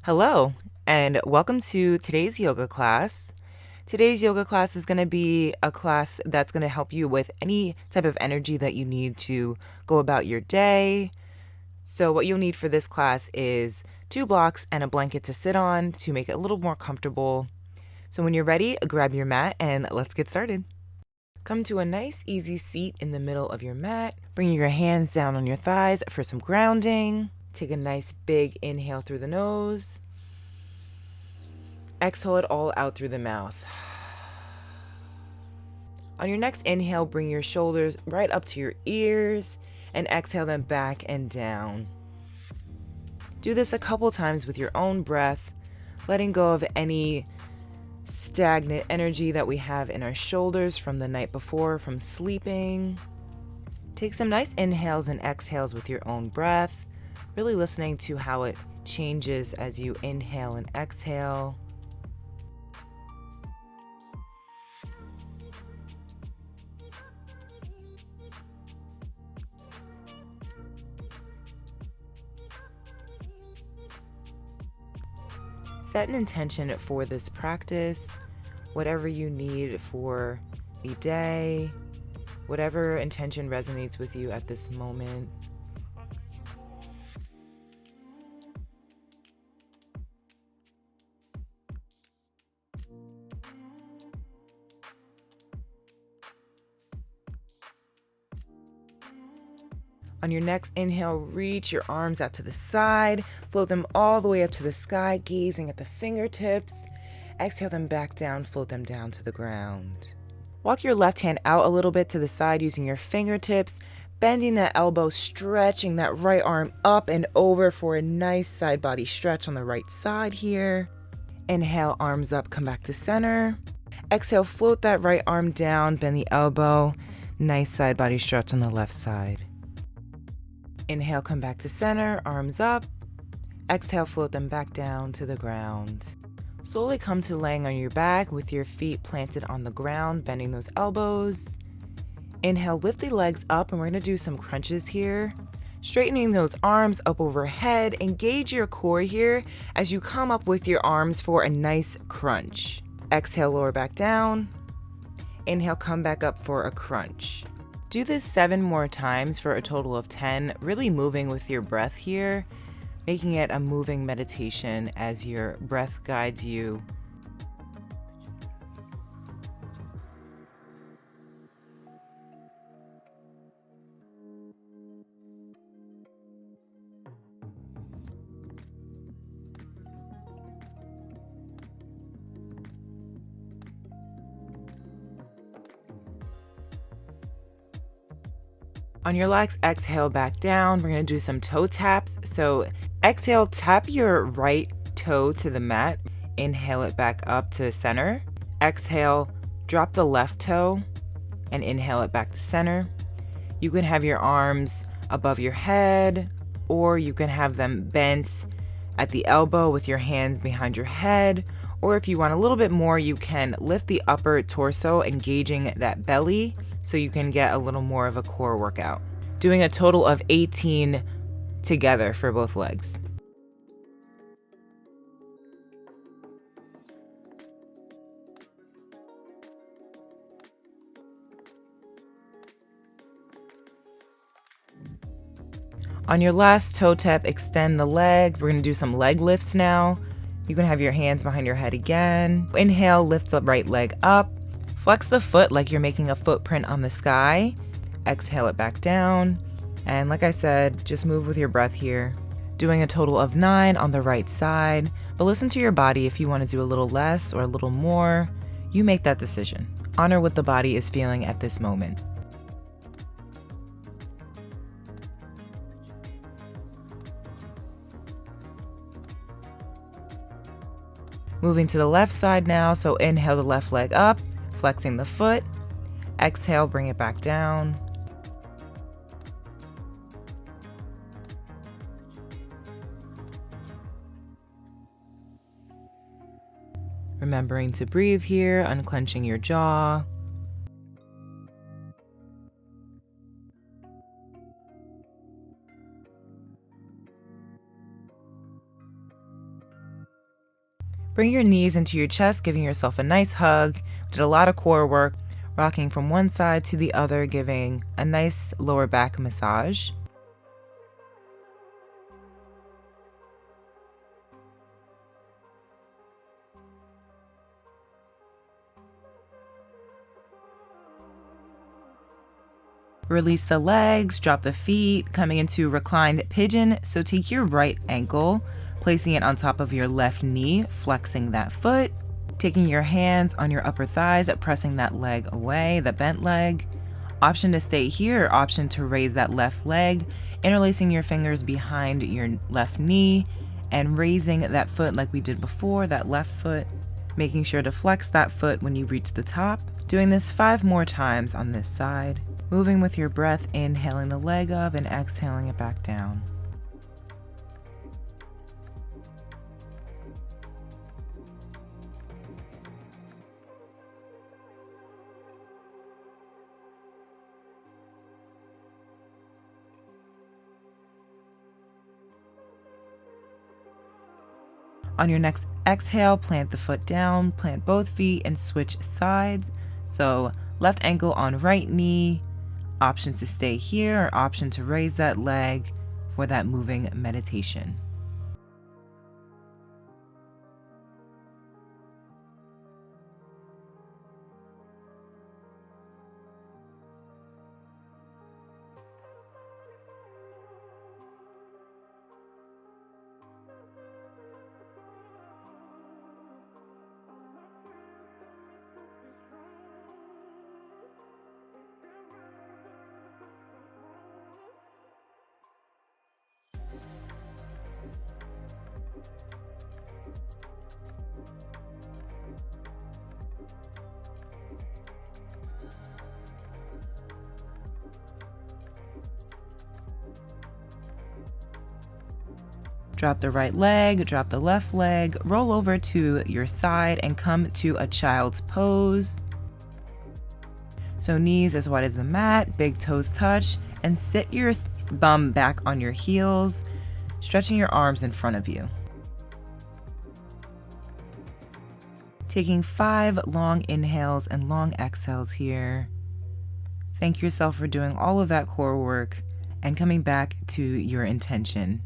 Hello, and welcome to today's yoga class. Today's yoga class is going to be a class that's going to help you with any type of energy that you need to go about your day. So what you'll need for this class is 2 blocks and a blanket to sit on to make it a little more comfortable. So when you're ready, grab your mat and let's get started. Come to a nice easy seat in the middle of your mat. Bring your hands down on your thighs for some grounding. Take a nice big inhale through the nose. Exhale it all out through the mouth. On your next inhale, bring your shoulders right up to your ears and exhale them back and down. Do this a couple times with your own breath, letting go of any stagnant energy that we have in our shoulders from the night before, from sleeping. Take some nice inhales and exhales with your own breath, really listening to how it changes as you inhale and exhale. Set an intention for this practice, whatever you need for the day, whatever intention resonates with you at this moment. On your next inhale, reach your arms out to the side, float them all the way up to the sky, gazing at the fingertips. Exhale them back down, float them down to the ground. Walk your left hand out a little bit to the side using your fingertips, bending that elbow, stretching that right arm up and over for a nice side body stretch on the right side here. Inhale, arms up, come back to center. Exhale, float that right arm down, bend the elbow, nice side body stretch on the left side. Inhale, come back to center, arms up. Exhale, float them back down to the ground. Slowly come to laying on your back with your feet planted on the ground, bending those elbows. Inhale, lift the legs up, and we're gonna do some crunches here. Straightening those arms up overhead. Engage your core here as you come up with your arms for a nice crunch. Exhale, lower back down. Inhale, come back up for a crunch. Do this 7 more times for a total of 10, really moving with your breath here, making it a moving meditation as your breath guides you. On your last exhale back down, we're gonna do some toe taps. So exhale, tap your right toe to the mat. Inhale it back up to center. Exhale, drop the left toe and inhale it back to center. You can have your arms above your head, or you can have them bent at the elbow with your hands behind your head. Or if you want a little bit more, you can lift the upper torso, engaging that belly, so you can get a little more of a core workout. Doing a total of 18 together for both legs. On your last toe tap, extend the legs. We're gonna do some leg lifts now. You can have your hands behind your head again. Inhale, lift the right leg up. Flex the foot like you're making a footprint on the sky. Exhale it back down. And like I said, just move with your breath here. Doing a total of 9 on the right side. But listen to your body if you want to do a little less or a little more. You make that decision. Honor what the body is feeling at this moment. Moving to the left side now, so inhale the left leg up, flexing the foot. Exhale, bring it back down. Remembering to breathe here, unclenching your jaw. Bring your knees into your chest, giving yourself a nice hug. Did a lot of core work, rocking from one side to the other, giving a nice lower back massage. Release the legs, drop the feet, coming into reclined pigeon. So take your right ankle, placing it on top of your left knee, flexing that foot, taking your hands on your upper thighs, pressing that leg away, the bent leg. Option to stay here, option to raise that left leg, interlacing your fingers behind your left knee and raising that foot like we did before, that left foot, making sure to flex that foot when you reach the top. Doing this 5 more times on this side. Moving with your breath, inhaling the leg up and exhaling it back down. On your next exhale, plant the foot down, plant both feet and switch sides. So left ankle on right knee, option to stay here or option to raise that leg for that moving meditation. Drop the right leg, drop the left leg, roll over to your side and come to a child's pose. So knees as wide as the mat, big toes touch, and sit your bum back on your heels, stretching your arms in front of you. Taking 5 long inhales and long exhales here. Thank yourself for doing all of that core work and coming back to your intention.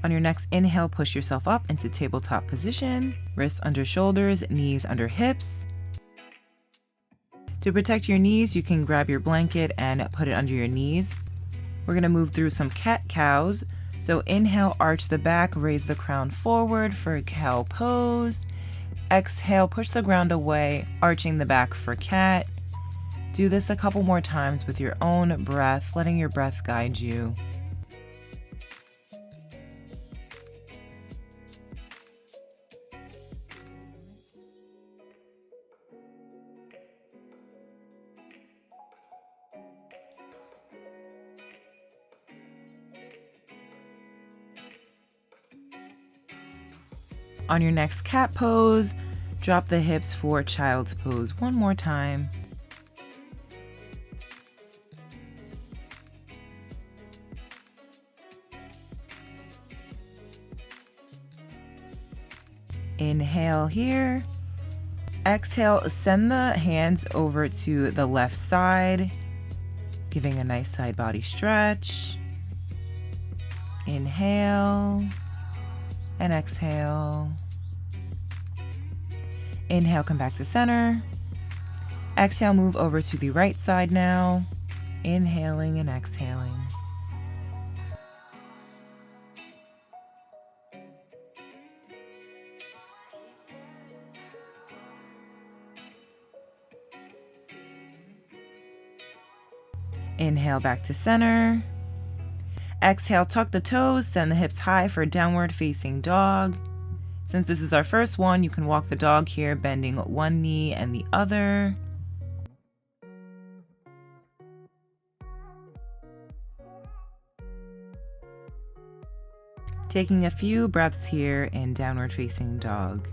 On your next inhale, push yourself up into tabletop position, wrists under shoulders, knees under hips. To protect your knees, you can grab your blanket and put it under your knees. We're gonna move through some cat-cows. So inhale, arch the back, raise the crown forward for cow pose. Exhale, push the ground away, arching the back for cat. Do this a couple more times with your own breath, letting your breath guide you. On your next cat pose, drop the hips for child's pose one more time. Inhale here. Exhale, send the hands over to the left side, giving a nice side body stretch. Inhale and exhale. Inhale, come back to center. Exhale, move over to the right side now. Inhaling and exhaling. Inhale, back to center. Exhale, tuck the toes, send the hips high for downward facing dog. Since this is our first one, you can walk the dog here, bending one knee and the other. Taking a few breaths here in downward facing dog.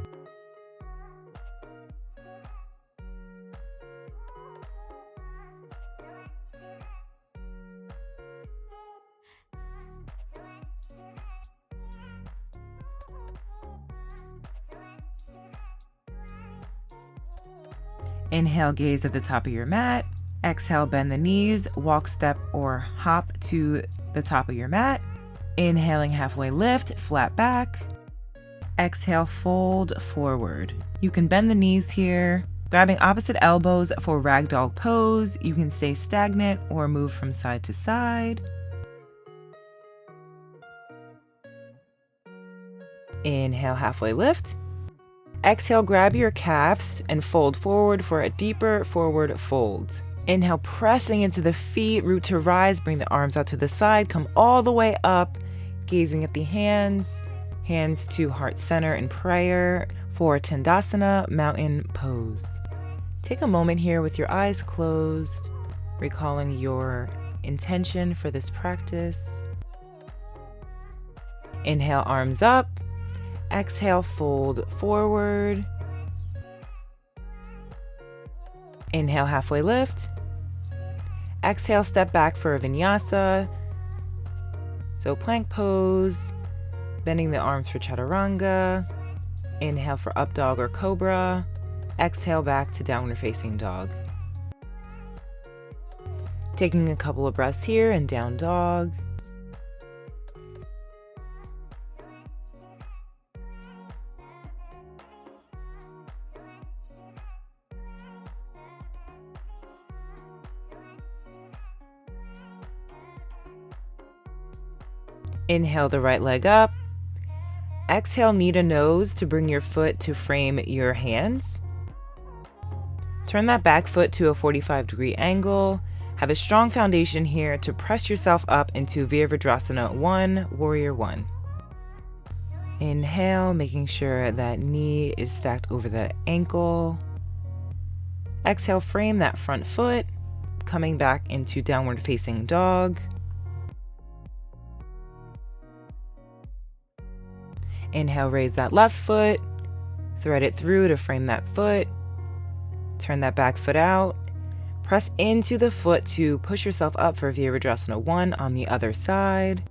Inhale, gaze at the top of your mat. Exhale, bend the knees, walk, step, or hop to the top of your mat. Inhaling, halfway lift, flat back. Exhale, fold forward. You can bend the knees here. Grabbing opposite elbows for ragdoll pose. You can stay stagnant or move from side to side. Inhale, halfway lift. Exhale, grab your calves and fold forward for a deeper forward fold. Inhale, pressing into the feet, root to rise, bring the arms out to the side, come all the way up, gazing at the hands to heart center in prayer for Tandasana, mountain pose. Take a moment here with your eyes closed, recalling your intention for this practice. Inhale, arms up. Exhale, fold forward. Inhale, halfway lift. Exhale, step back for a vinyasa. So plank pose, bending the arms for chaturanga. Inhale for up dog or cobra. Exhale, back to downward facing dog. Taking a couple of breaths here in down dog. Inhale the right leg up. Exhale, knee to nose to bring your foot to frame your hands. Turn that back foot to a 45-degree angle. Have a strong foundation here to press yourself up into Virabhadrasana 1, Warrior 1. Inhale, making sure that knee is stacked over that ankle. Exhale, frame that front foot, coming back into downward facing dog. Inhale, raise that left foot, thread it through to frame that foot, turn that back foot out, press into the foot to push yourself up for Virabhadrasana 1 on the other side.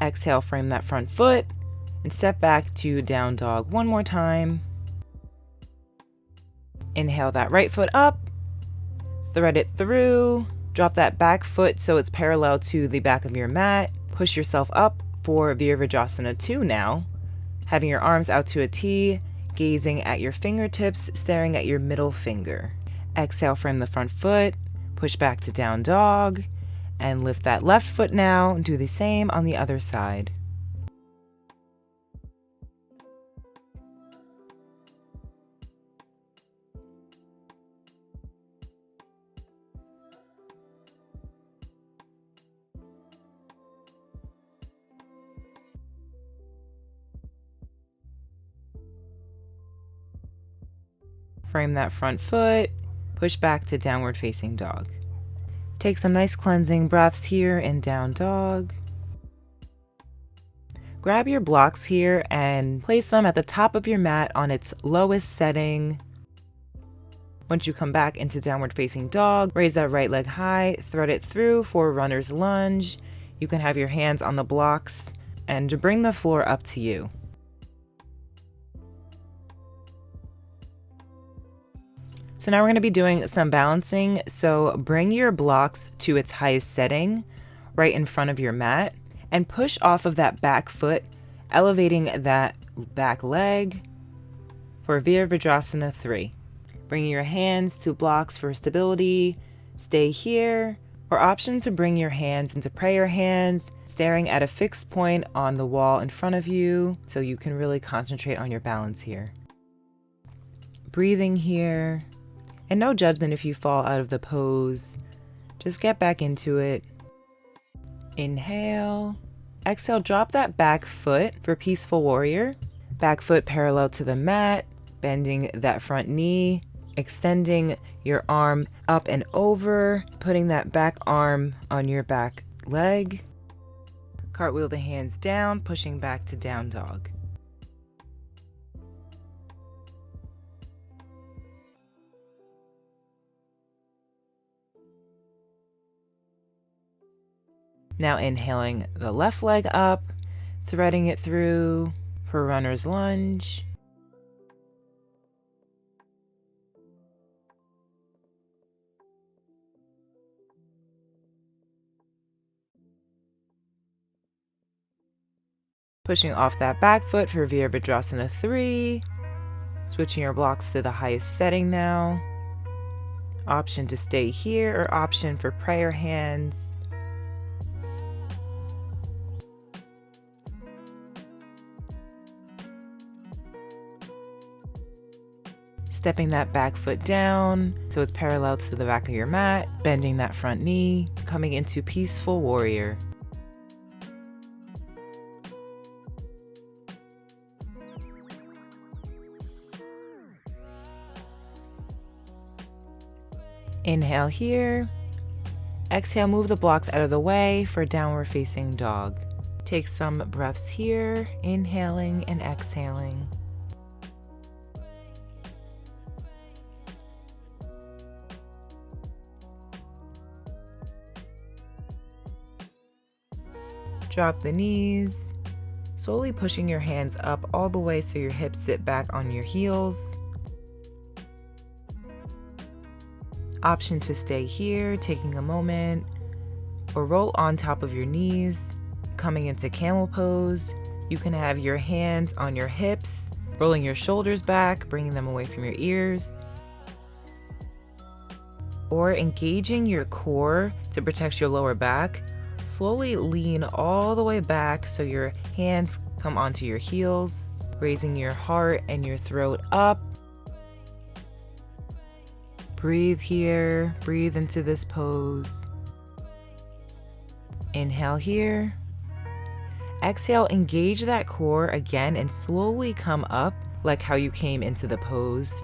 Exhale, frame that front foot, and step back to down dog one more time. Inhale that right foot up, thread it through, drop that back foot so it's parallel to the back of your mat, push yourself up for Virabhadrasana 2 now, having your arms out to a T, gazing at your fingertips, staring at your middle finger. Exhale, frame the front foot, push back to down dog, and lift that left foot now, and do the same on the other side. Frame that front foot, push back to downward facing dog. Take some nice cleansing breaths here in down dog. Grab your blocks here and place them at the top of your mat on its lowest setting. Once you come back into downward facing dog, raise that right leg high, thread it through for runner's lunge. You can have your hands on the blocks and bring the floor up to you. So now we're going to be doing some balancing. So bring your blocks to its highest setting right in front of your mat and push off of that back foot, elevating that back leg for Virabhadrasana 3. Bringing your hands to blocks for stability, stay here, or option to bring your hands into prayer hands, staring at a fixed point on the wall in front of you so you can really concentrate on your balance here. Breathing here. And no judgment if you fall out of the pose. Just get back into it. Inhale. Exhale, drop that back foot for peaceful warrior. Back foot parallel to the mat, bending that front knee, extending your arm up and over, putting that back arm on your back leg. Cartwheel the hands down, pushing back to down dog. Now inhaling the left leg up, threading it through for runner's lunge. Pushing off that back foot for Virabhadrasana 3. Switching your blocks to the highest setting now. Option to stay here or option for prayer hands. Stepping that back foot down so it's parallel to the back of your mat, bending that front knee, coming into Peaceful Warrior. Inhale here. Exhale, move the blocks out of the way for Downward Facing Dog. Take some breaths here, inhaling and exhaling. Drop the knees, slowly pushing your hands up all the way so your hips sit back on your heels. Option to stay here, taking a moment, or roll on top of your knees, coming into camel pose. You can have your hands on your hips, rolling your shoulders back, bringing them away from your ears, or engaging your core to protect your lower back. Slowly lean all the way back so your hands come onto your heels, raising your heart and your throat up. Breathe here, breathe into this pose. Inhale here. Exhale, engage that core again and slowly come up like how you came into the pose.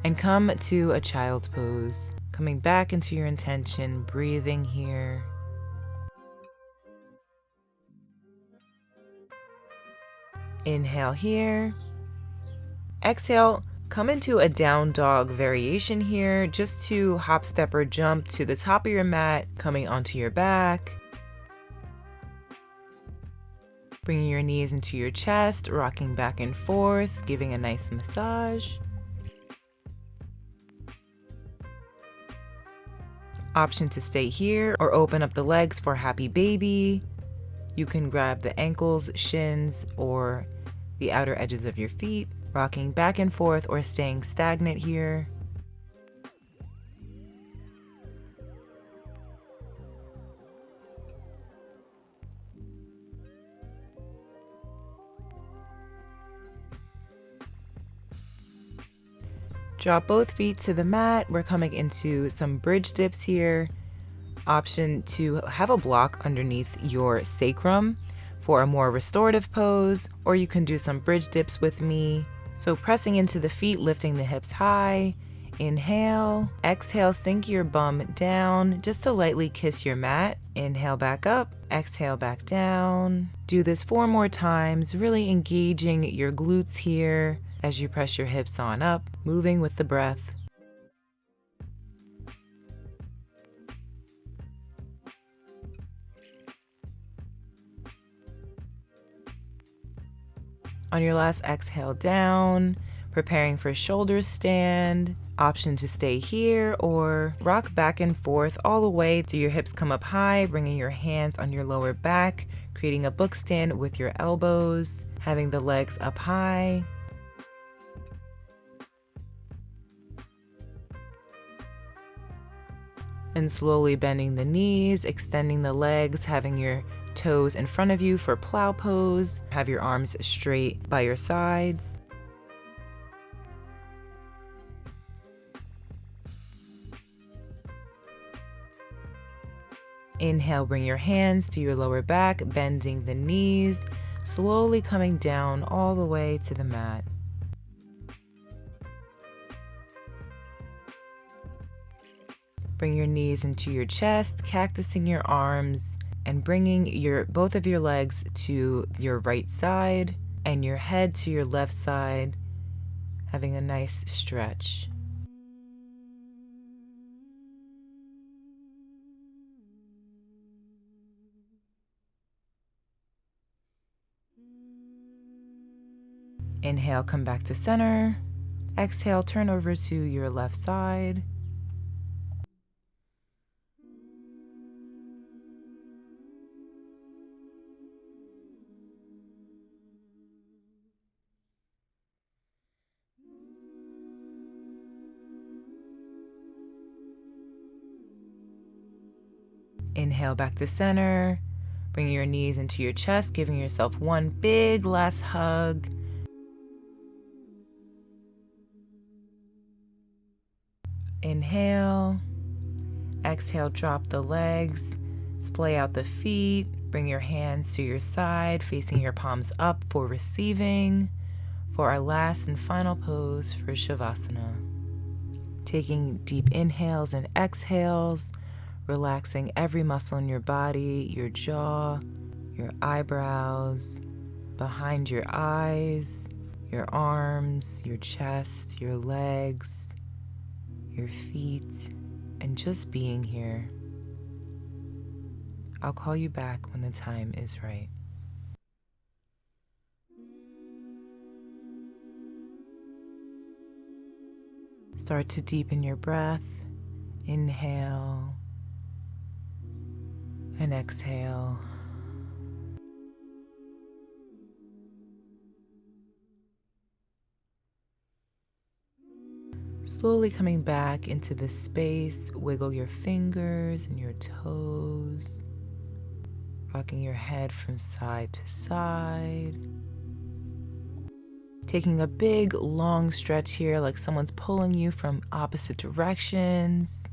And come to a child's pose. Coming back into your intention, breathing here. Inhale here. Exhale, come into a down dog variation here, just to hop, step, or jump to the top of your mat, coming onto your back. Bringing your knees into your chest, rocking back and forth, giving a nice massage. Option to stay here or open up the legs for Happy Baby. You can grab the ankles, shins, or the outer edges of your feet, rocking back and forth or staying stagnant here. Drop both feet to the mat. We're coming into some bridge dips here. Option to have a block underneath your sacrum for a more restorative pose, or you can do some bridge dips with me. So pressing into the feet, lifting the hips high. Inhale, exhale, sink your bum down just to lightly kiss your mat. Inhale back up, exhale back down. Do this 4 more times, really engaging your glutes here as you press your hips on up, moving with the breath. On your last exhale down, preparing for shoulder stand. Option to stay here or rock back and forth all the way till your hips come up high, bringing your hands on your lower back, creating a book stand with your elbows, having the legs up high. And slowly bending the knees, extending the legs, having your toes in front of you for plow pose. Have your arms straight by your sides. Inhale, bring your hands to your lower back, bending the knees, slowly coming down all the way to the mat. Bring your knees into your chest, cactusing your arms, and bringing both of your legs to your right side and your head to your left side, having a nice stretch. Inhale, come back to center. Exhale, turn over to your left side. Inhale back to center. Bring your knees into your chest, giving yourself one big last hug. Inhale. Exhale, drop the legs. Splay out the feet. Bring your hands to your side, facing your palms up for receiving, for our last and final pose for Shavasana. Taking deep inhales and exhales, relaxing every muscle in your body, your jaw, your eyebrows, behind your eyes, your arms, your chest, your legs, your feet, and just being here. I'll call you back when the time is right. Start to deepen your breath. Inhale and exhale. Slowly coming back into this space, wiggle your fingers and your toes. Rocking your head from side to side. Taking a big, long stretch here, like someone's pulling you from opposite directions.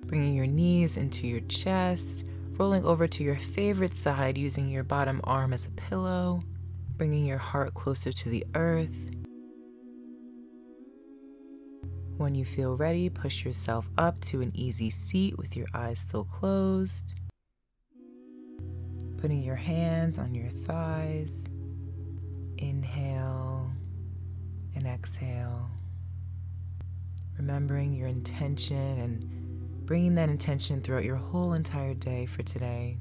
Bringing your knees into your chest, rolling over to your favorite side using your bottom arm as a pillow. Bringing your heart closer to the earth. When you feel ready, push yourself up to an easy seat with your eyes still closed. Putting your hands on your thighs. Inhale and exhale. Remembering your intention and bringing that intention throughout your whole entire day for today.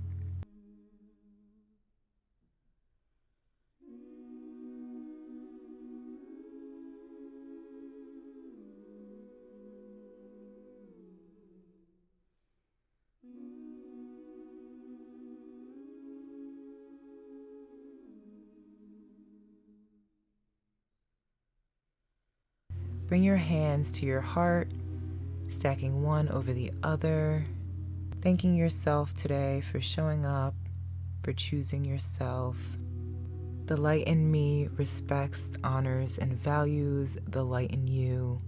Bring your hands to your heart, stacking one over the other, thanking yourself today for showing up, for choosing yourself. The light in me respects, honors, and values the light in you.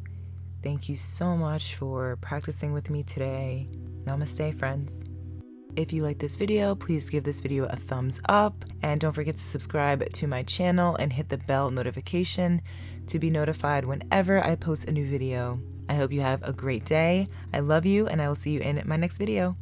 Thank you so much for practicing with me today. Namaste, friends. If you like this video, please give this video a thumbs up, and don't forget to subscribe to my channel and hit the bell notification to be notified whenever I post a new video. I hope you have a great day. I love you, and I will see you in my next video.